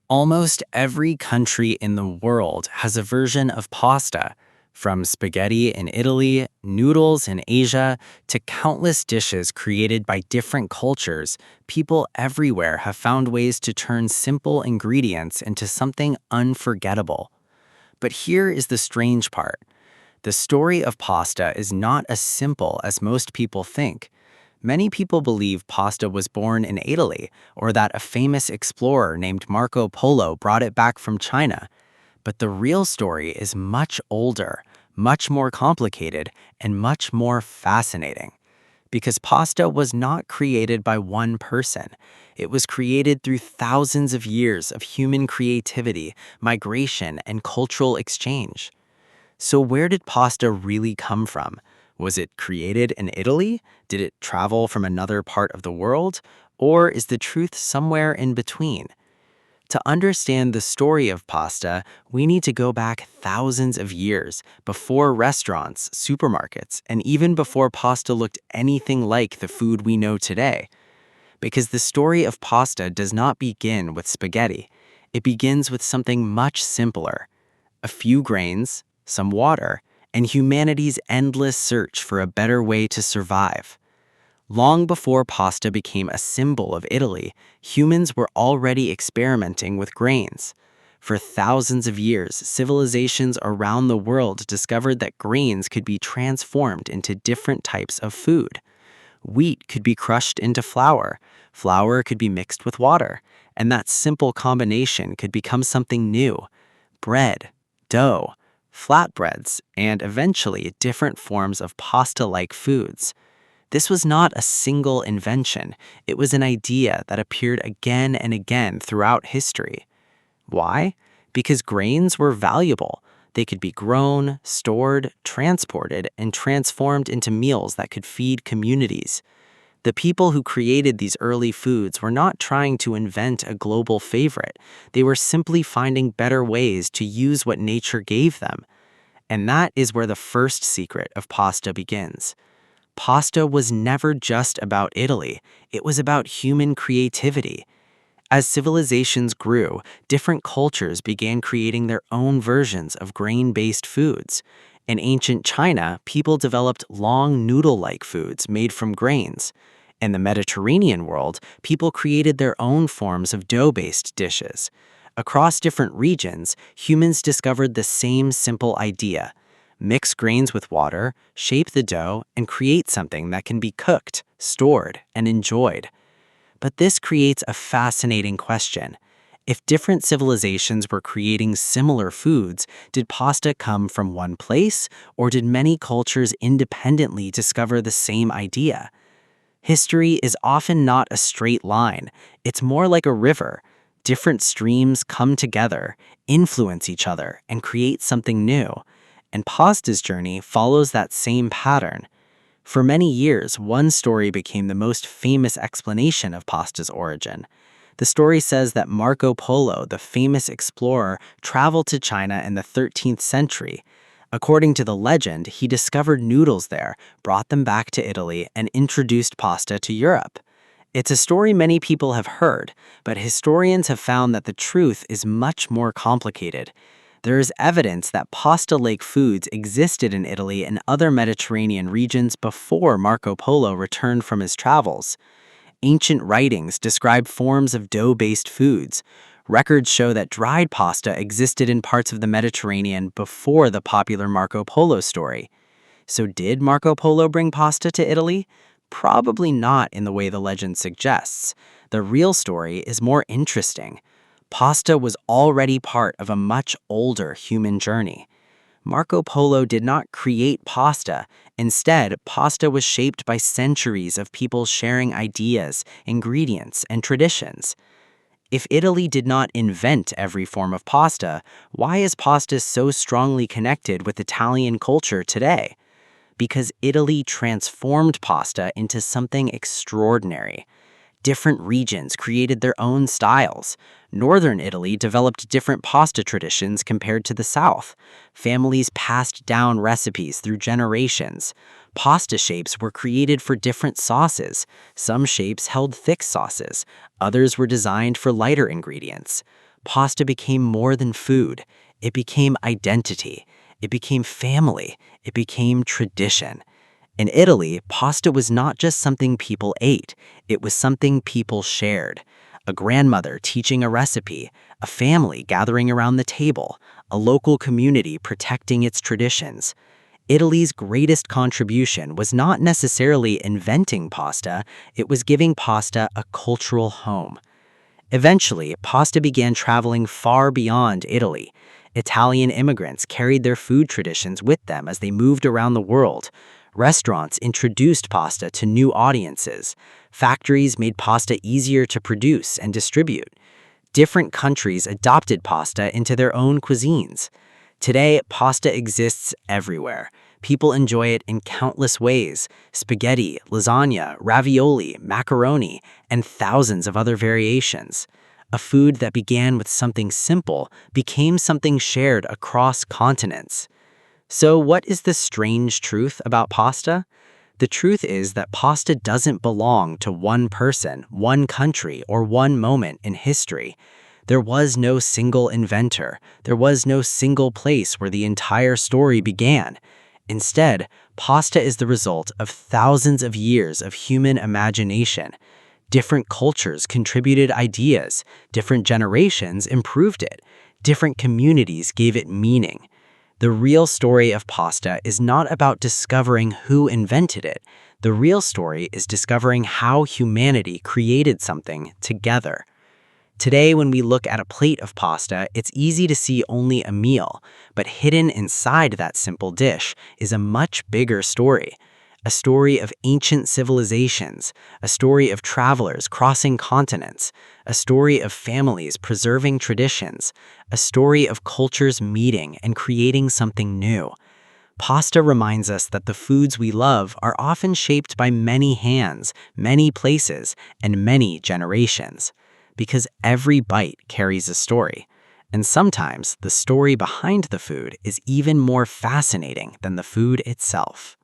Almost every country in the world has a version of pasta, from spaghetti in Italy, noodles in Asia, to countless dishes created by different cultures. People everywhere have found ways to turn simple ingredients into something unforgettable. But here is the strange part. The story of pasta is not as simple as most people think. Many people believe pasta was born in Italy, or that a famous explorer named Marco Polo brought it back from China. But the real story is much older, much more complicated, and much more fascinating. Because pasta was not created by one person. It was created through thousands of years of human creativity, migration, and cultural exchange. So where did pasta really come from? Was it created in Italy? Did it travel from another part of the world? Or is the truth somewhere in between? To understand the story of pasta, we need to go back thousands of years, before restaurants, supermarkets, and even before pasta looked anything like the food we know today. Because the story of pasta does not begin with spaghetti. It begins with something much simpler: a few grains, some water, and humanity's endless search for a better way to survive. Long before pasta became a symbol of Italy, humans were already experimenting with grains. For thousands of years, civilizations around the world discovered that grains could be transformed into different types of food. Wheat could be crushed into flour, flour could be mixed with water, and that simple combination could become something new: bread, dough, flatbreads, and eventually different forms of pasta-like foods. This was not a single invention, it was an idea that appeared again and again throughout history. Why? Because grains were valuable. They could be grown, stored, transported, and transformed into meals that could feed communities. The people who created these early foods were not trying to invent a global favorite. They were simply finding better ways to use what nature gave them. And that is where the first secret of pasta begins. Pasta was never just about Italy, it was about human creativity. As civilizations grew, different cultures began creating their own versions of grain-based foods. In ancient China, people developed long noodle-like foods made from grains. In the Mediterranean world, people created their own forms of dough-based dishes. Across different regions, humans discovered the same simple idea: mix grains with water, shape the dough, and create something that can be cooked, stored, and enjoyed. But this creates a fascinating question. If different civilizations were creating similar foods, did pasta come from one place, or did many cultures independently discover the same idea? History is often not a straight line. It's more like a river. Different streams come together, influence each other, and create something new. And pasta's journey follows that same pattern. For many years, one story became the most famous explanation of pasta's origin. The story says that Marco Polo, the famous explorer, traveled to China in the 13th century. According to the legend, he discovered noodles there, brought them back to Italy, and introduced pasta to Europe. It's a story many people have heard, but historians have found that the truth is much more complicated. There is evidence that pasta-like foods existed in Italy and other Mediterranean regions before Marco Polo returned from his travels. Ancient writings describe forms of dough-based foods. Records show that dried pasta existed in parts of the Mediterranean before the popular Marco Polo story. So did Marco Polo bring pasta to Italy? Probably not in the way the legend suggests. The real story is more interesting. Pasta was already part of a much older human journey. Marco Polo did not create pasta. Instead, pasta was shaped by centuries of people sharing ideas, ingredients, and traditions. If Italy did not invent every form of pasta, why is pasta so strongly connected with Italian culture today? Because Italy transformed pasta into something extraordinary. Different regions created their own styles. Northern Italy developed different pasta traditions compared to the South. Families passed down recipes through generations. Pasta shapes were created for different sauces. Some shapes held thick sauces. Others were designed for lighter ingredients. pasta became more than food. It became identity. It became family. It became tradition. In Italy, pasta was not just something people ate, it was something people shared. A grandmother teaching a recipe, a family gathering around the table, a local community protecting its traditions. Italy's greatest contribution was not necessarily inventing pasta, it was giving pasta a cultural home. Eventually, pasta began traveling far beyond Italy. Italian immigrants carried their food traditions with them as they moved around the world. Restaurants introduced pasta to new audiences. Factories made pasta easier to produce and distribute. Different countries adopted pasta into their own cuisines. Today, pasta exists everywhere. People enjoy it in countless ways: spaghetti, lasagna, ravioli, macaroni, and thousands of other variations. A food that began with something simple became something shared across continents. So, what is the strange truth about pasta? The truth is that pasta doesn't belong to one person, one country, or one moment in history. There was no single inventor. There was no single place where the entire story began. Instead, pasta is the result of thousands of years of human imagination. Different cultures contributed ideas, different generations improved it, different communities gave it meaning. The real story of pasta is not about discovering who invented it. The real story is discovering how humanity created something together. Today, when we look at a plate of pasta, it's easy to see only a meal, but hidden inside that simple dish is a much bigger story. A story of ancient civilizations, a story of travelers crossing continents, a story of families preserving traditions, a story of cultures meeting and creating something new. Pasta reminds us that the foods we love are often shaped by many hands, many places, and many generations. Because every bite carries a story. And sometimes the story behind the food is even more fascinating than the food itself.